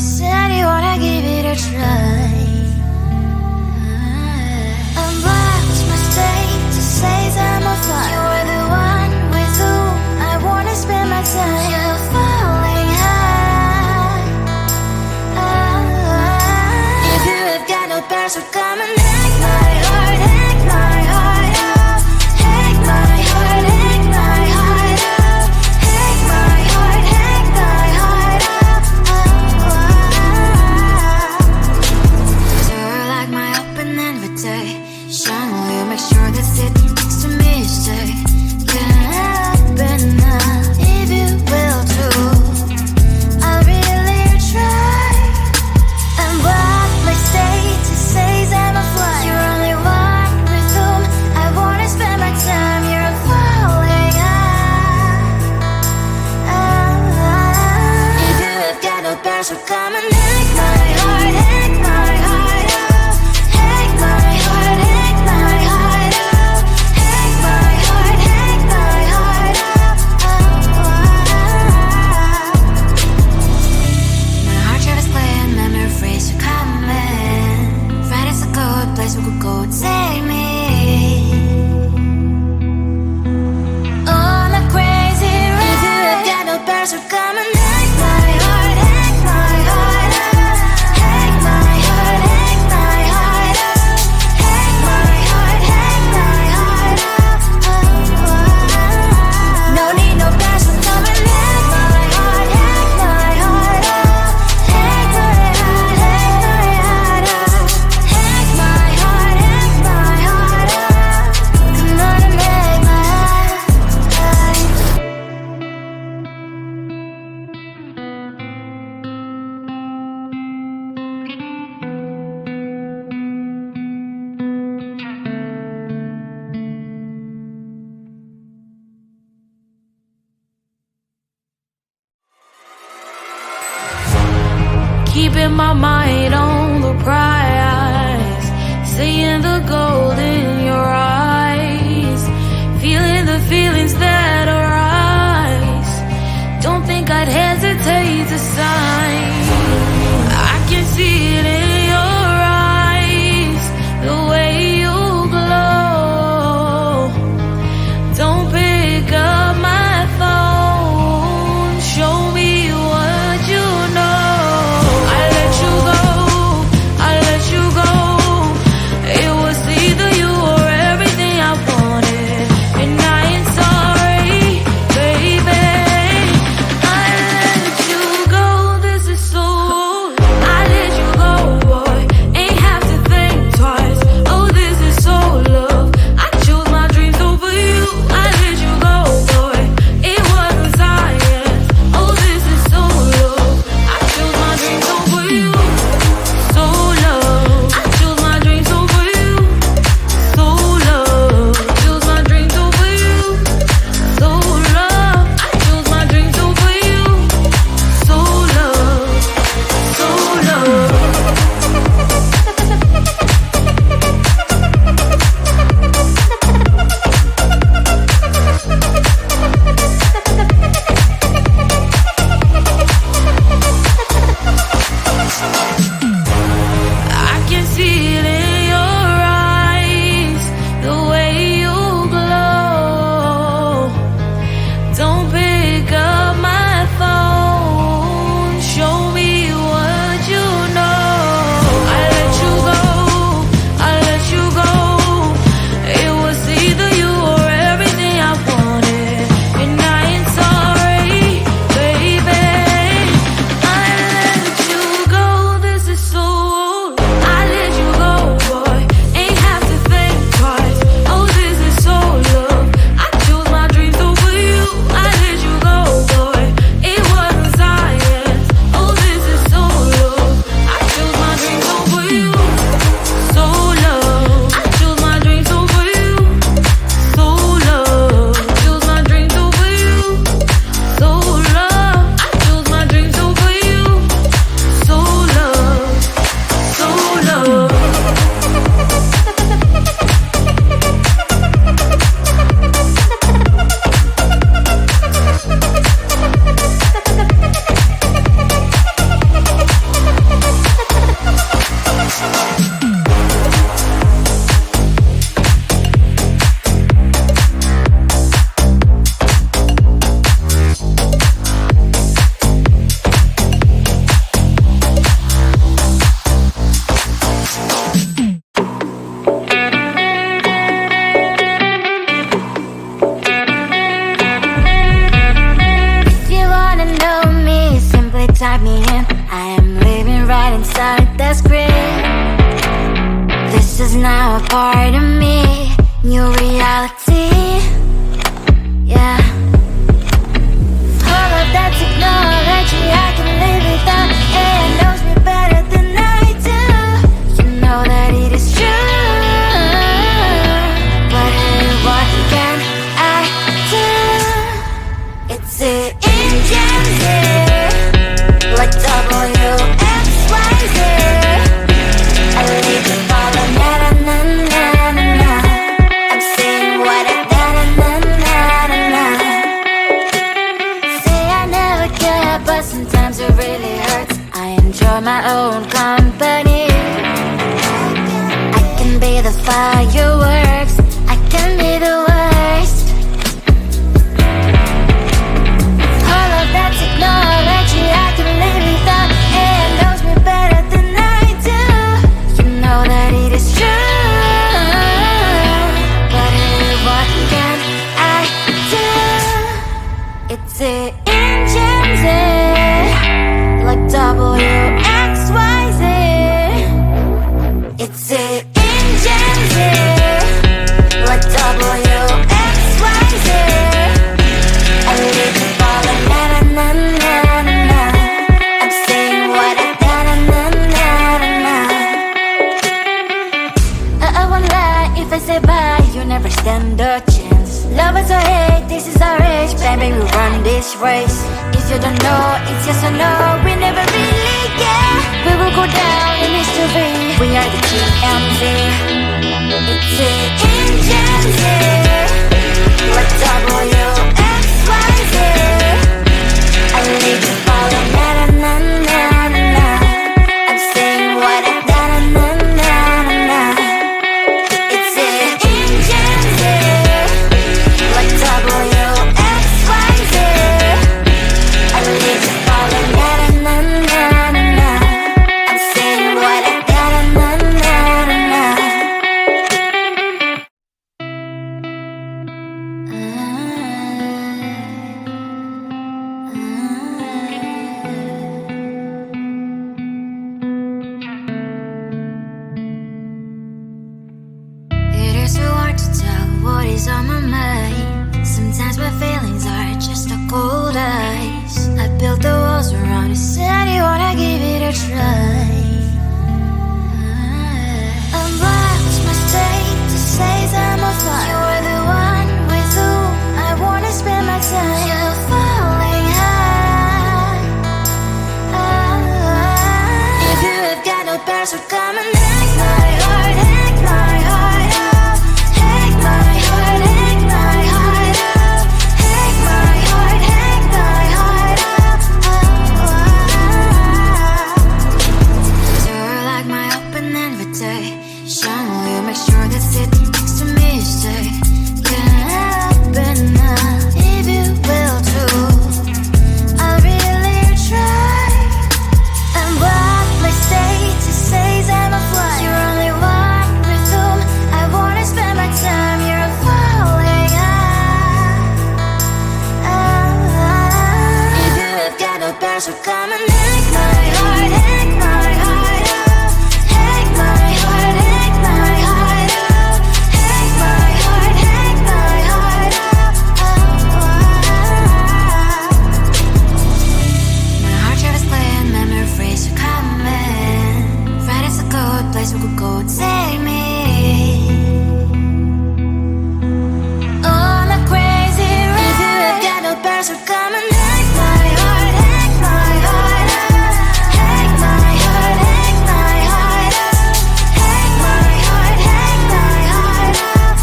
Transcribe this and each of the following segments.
said you wanna give it a try. I'm lost mistake to say I'm a fly. You're the one with whom I wanna spend my time. You're falling high. If you have got no parents, so come and hack my heart, hack my heart out. Hack my heart, hack my heart out. Hack my heart, hack my heart out. You're like my open invitation. Will you make sure that sitting next to me stay? Can happen now if you will too. I'll really try. And what mistake to say I'm a fly. You're only one with whom I wanna spend my time. You're falling high. If you have got no parents, so come and hack my heart, hack my heart out. Hack my heart, hack my heart out. Hack my heart, hack my heart out. My heart travels playing memory freeze, so come in. Friday's a good place we could go, take me. On a crazy ride. If you have got no parents, so come and hack my heart, hack my heart out. Hack my heart, hack my heart out. Hack my heart, hack my heart out. No need no parents, so come and hack my heart, hack my heart out. Hack my heart, hack my heart out. Hack my heart, hack my heart out. Come on and make my heart. Keeping my mind on the prize, seeing the gold in your eyes, feeling the feelings that arise. Don't think I'd hesitate to sign. I can see it in your eyes, the way you glow. Don't pick up my phone, show me what you know. I let you go, I let you go. It was either you or I am living right inside the screen. This is now a part of me, new reality. Yeah. All of that technology I can live without. It knows me better than I do. You know that it is true. But hey, what can I do? It's the engines here, like WXYZ. I leave you falling, na na na na na na. I'm saying what I na na na na na na. Say I never care, but sometimes it really hurts. I enjoy my own company. I can be the fireworks, I can be the worst. All of that technology I can live without. It knows me better than I do. You know that it is true. But hey, what can I do? It's the engines here, like WXYZ. It's the engines here, like WXYZ. I leave you falling, na na na na na na. I'm saying what I na na na na na na. I won't lie if I say bye, you never stand a chance. Love is or hate, this is our age, baby, we run this race. If you don't know, it's yes or no, we never really care. We will go down in history, we are the GMZ. It's the engines here, like WXYZ. I leave you falling, na na na na na na. I'm saying what I na na na na na. It's the engines here, like WXYZ. I leave you falling, na na na na na. I'm saying what I na na na na na. It is so hard to tell what is on my mind. Sometimes my feelings are just a cold ice. I built the walls around you, said you wanna give it a try. Unbox my state to say I'm a fly. You are the one with whom I wanna spend my time. You're falling high. If you have got no parachute, come and hack my heart, hack my heart up. Hack my heart, hack my heart up. Hack my heart, hack my heart up. You're like my open invitation. Will you make sure that sitting next to me stay? Can't help it now, if you will too. I'll really try. And what my status says I'm a fly. You're only one with whom I wanna spend my time. You're falling high. If you have got no parachute, come and hack my heart, hack my heart up. Hack my heart, hack my heart up. Hack my heart, hack my heart up. My heart travels clean, memory freeze, you're coming. Friday's a good place we could go, take me. On a crazy ride. If you have got no parachute, come and hack my heart, hack my heart up. Hack my heart, hack my heart up. Hack my heart, hack my heart up.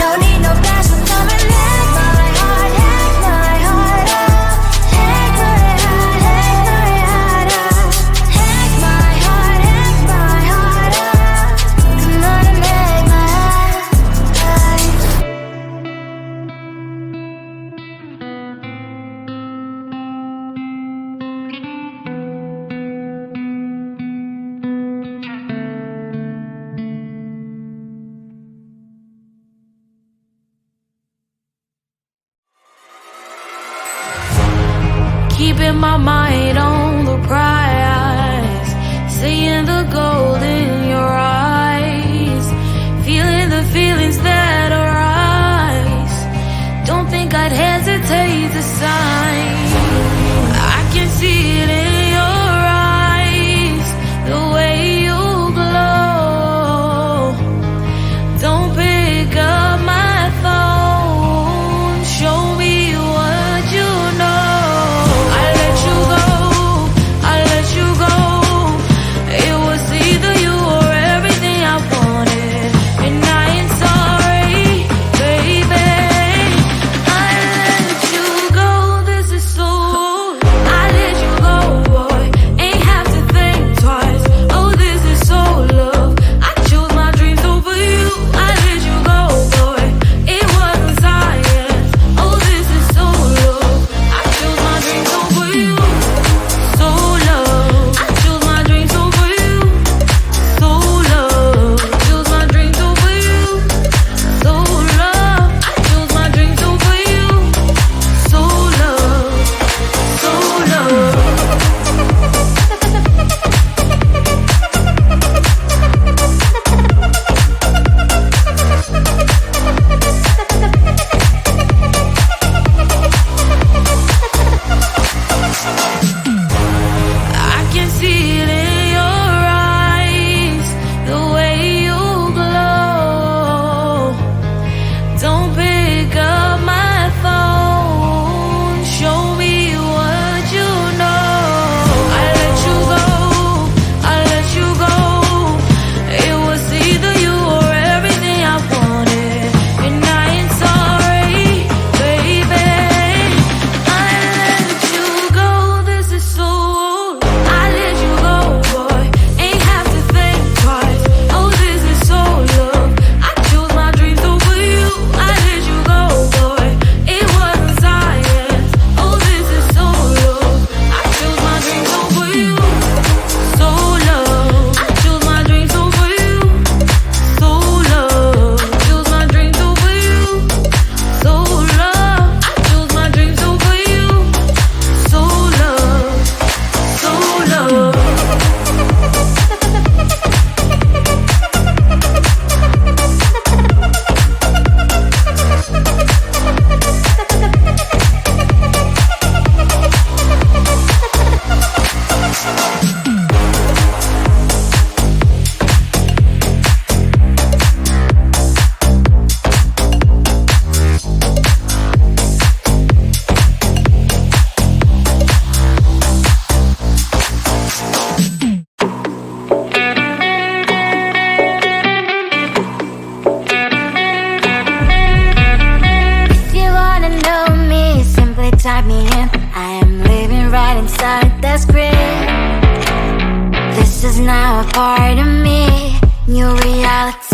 No need no parachute, come and hack my heart, hack my heart up. Hack my heart, hack my heart up. Hack my heart, hack my mind on the prize, seeing the gold in your eyes, feeling the feelings that arise. Don't think I'd hesitate to sign. I can see it in your eyes, the way you glow. Don't pick up my phone, show me what you know. I let you go, I let you go. It was either you or everything I wanted, and I ain't sorry, baby. I let you go, this is so. I let you go, boy, ain't have to think twice. Oh, this is so love. I chose my dreams over you. I let you go, boy, it wasn't science. Oh, this is so love. I chose my dreams over you. So love. I chose my dreams over you. So love. Chose my dreams over you. So love. I chose my dreams over you. So love. So love. I can see it in your eyes, the way you glow. Don't pick up my phone, show me what you know. I let you go, I let you go. It was either you or everything I wanted, and I ain't sorry, baby. I let you go, this is so. I let you go, boy, ain't have to think twice. Oh, this is so love. I chose my dreams over you. I let you go, boy, it wasn't science. Oh, this is so love. I chose my dreams over you. So love. I chose my dreams over you. So love. Chose my dreams over you. So love. I chose my dreams over you. So love. So love. If you wanna know me, simply type me in. I am living right inside the script. This is now a part of me, new reality.